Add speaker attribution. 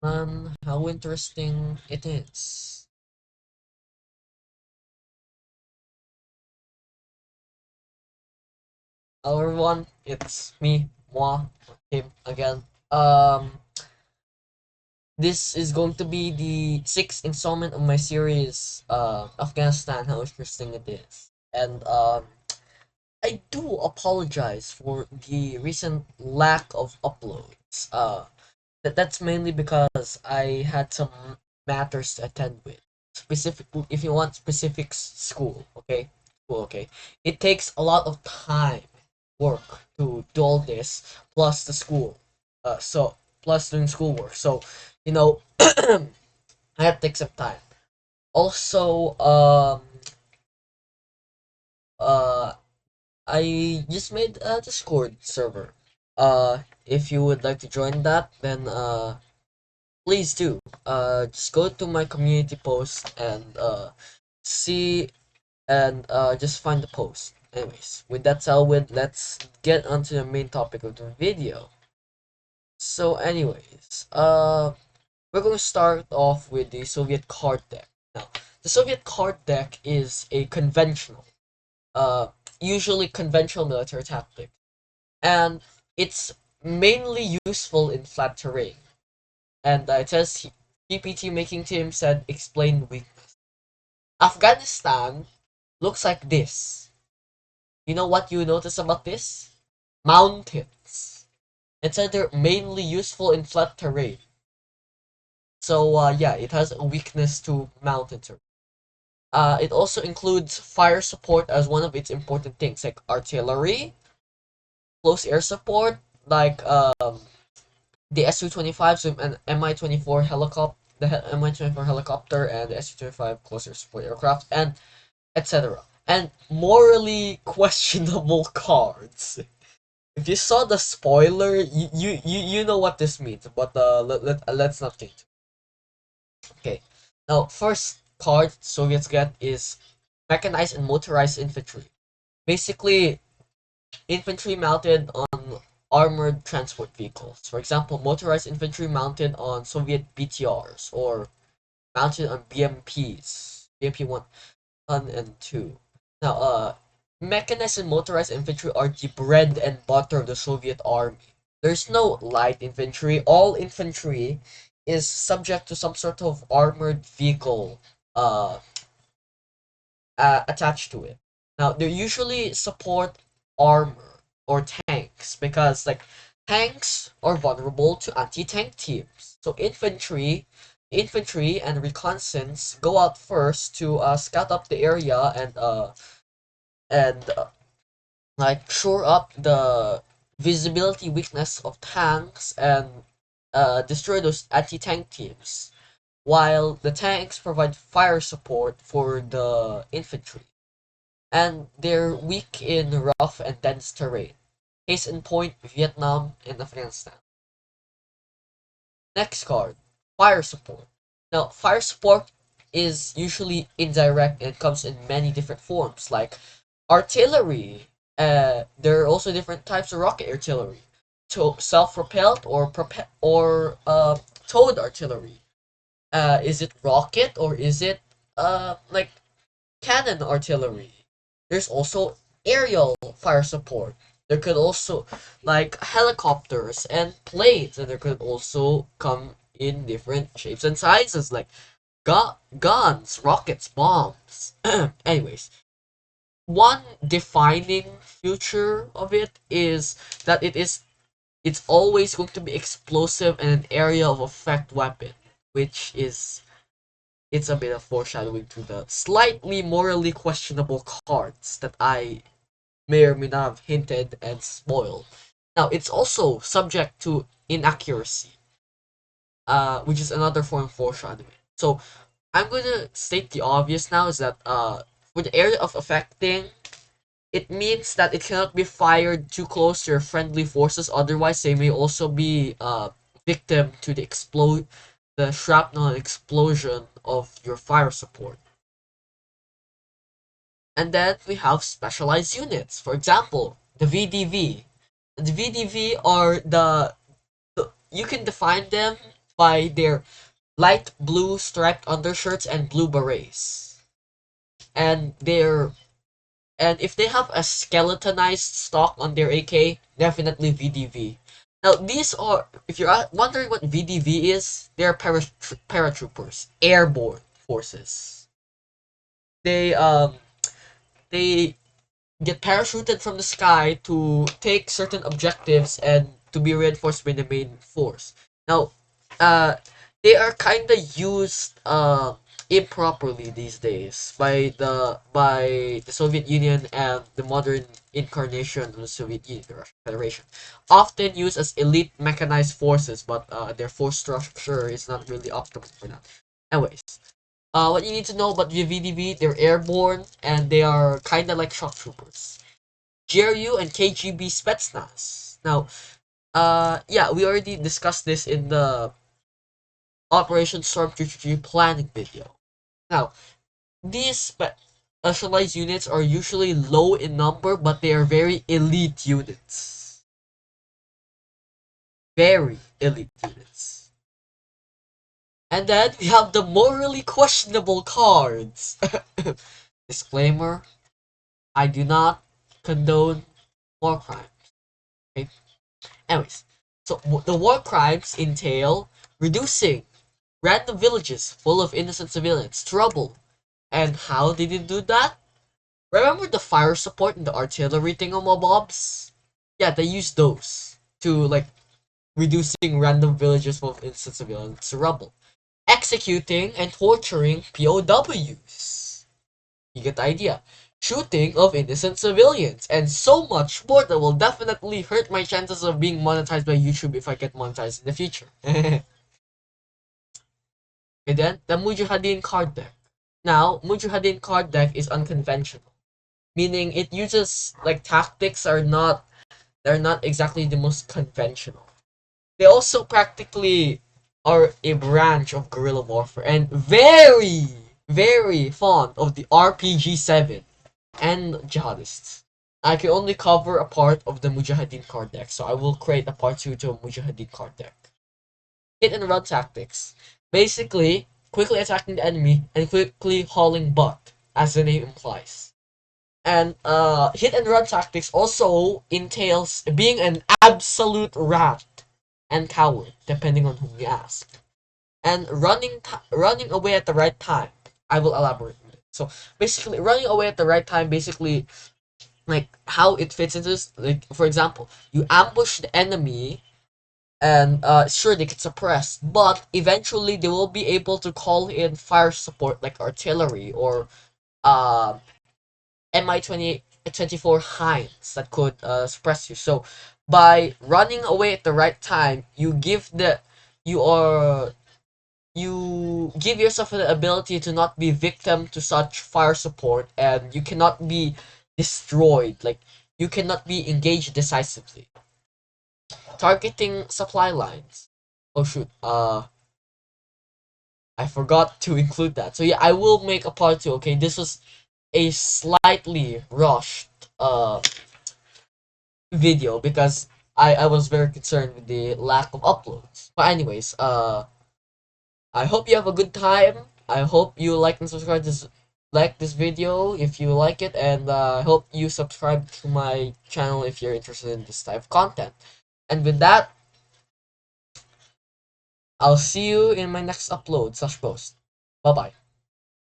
Speaker 1: How interesting it is. Hello everyone, it's me, moi, him again. This is going to be the sixth installment of my series, Afghanistan, how interesting it is. And I do apologize for the recent lack of uploads. That's mainly because I had some matters to attend with. Specifically, if you want specifics, school, okay. It takes a lot of time, work to do all this, plus the school. So plus doing schoolwork. So, you know, I have to take some time. Also, uh, I just made a Discord server. If you would like to join that, then please do. Just go to my community post and see and just find the post. Anyways, with that said, let's get onto the main topic of the video. So, anyways, we're going to start off with the Soviet card deck. Now, the Soviet card deck is a conventional, uh, usually conventional military tactic, and it's mainly useful in flat terrain. And it says GPT making team said explain weakness. Afghanistan looks like this. You know what you notice about this? Mountains. It said they're mainly useful in flat terrain. So yeah, it has a weakness to mountain terrain. It also includes fire support as one of its important things, like artillery, close air support, like the Su-25, so an Mi-24 helicopter, the Mi-24 helicopter, and the Su-25 close air support aircraft, and etc. And morally questionable cards. If you saw the spoiler, you know what this means. But let's not get. Okay. Now, first card Soviets get is mechanized and motorized infantry. Basically, infantry mounted on armored transport vehicles. For example, motorized infantry mounted on Soviet BTRs or mounted on BMPs, BMP 1 and 2. Now, mechanized and motorized infantry are the bread and butter of the Soviet army. There's no light infantry. All infantry is subject to some sort of armored vehicle uh, attached to it. Now, they usually support armor or tanks because, like, tanks are vulnerable to anti-tank teams. So, infantry and reconnaissance go out first to scout up the area and like shore up the visibility weakness of tanks and destroy those anti-tank teams, while the tanks provide fire support for the infantry, and they're weak in rough and dense terrain. Case in point, Vietnam and Afghanistan. Next card, fire support. Now, fire support is usually indirect and comes in many different forms, like artillery. There are also different types of rocket artillery, to self-propelled or towed artillery. Is it rocket or is it like cannon artillery? There's also aerial fire support. There could also like helicopters and planes, and there could also come in different shapes and sizes, like guns, rockets, bombs. Anyways, one defining feature of it is that it's always going to be explosive and an area of effect weapon, which is it's a bit of foreshadowing to the slightly morally questionable cards that I may or may not have hinted and spoiled. Now, it's also subject to inaccuracy, which is another form of foreshadowing. So, I'm going to state the obvious now is that for the area of affecting, it means that it cannot be fired too close to your friendly forces, otherwise they may also be victim to the shrapnel and explosion of your fire support. And then we have specialized units. For example, the VDV. The VDV are the you can define them by their light blue striped undershirts and blue berets. And they're and if they have a skeletonized stock on their AK, definitely VDV. Now these are, if you're wondering what VDV is, they're paratroopers, airborne forces. They they get parachuted from the sky to take certain objectives and to be reinforced by the main force. Now, uh, they are kind of used improperly these days by the Soviet Union and the modern incarnation of the Soviet Union, the Russian Federation. Often used as elite mechanized forces, but their force structure is not really optimal for that. Anyways, what you need to know about the VDV, they're airborne and they are kind of like shock troopers. GRU and KGB Spetsnaz. Now, yeah, we already discussed this in the Operation Storm 333 planning video. Now, these specialized units are usually low in number, but they are very elite units. Very elite units. And then we have the morally questionable cards. Disclaimer, I do not condone war crimes. Okay? Anyways, so the war crimes entail reducing random villages full of innocent civilians to rubble. And how did you do that? Remember the fire support and the artillery thingamabobs? Yeah, they use those to like reducing random villages full of innocent civilians to rubble. Executing and torturing POWs. You get the idea. Shooting of innocent civilians, and so much more that will definitely hurt my chances of being monetized by YouTube if I get monetized in the future. And then, the Mujahideen card deck. Now, Mujahideen card deck is unconventional, meaning it uses, like, tactics they're not exactly the most conventional. They also practically are a branch of guerrilla warfare, and very, very fond of the RPG-7 and jihadists. I can only cover a part of the Mujahideen card deck, so I will create a part 2 to a Mujahideen card deck. Hit and run tactics. Basically, quickly attacking the enemy and quickly hauling butt, as the name implies. And hit and run tactics also entails being an absolute rat and coward, depending on whom you ask. And running away at the right time. I will elaborate on it. So basically, running away at the right time basically like how it fits into this, like for example, you ambush the enemy and sure they get suppressed, but eventually they will be able to call in fire support like artillery or uh Mi-24 Hinds that could suppress you. So by running away at the right time, you are you give yourself the ability to not be victim to such fire support, and you cannot be destroyed, like you cannot be engaged decisively. Targeting supply lines. Oh shoot, I forgot to include that. So yeah, I will make a part 2. Okay, this was a slightly rushed video because I was very concerned with the lack of uploads. But anyways, I hope you have a good time. I hope you like this video if you like it, and I hope you subscribe to my channel if you're interested in this type of content. And with that, I'll see you in my next upload/post. Bye bye.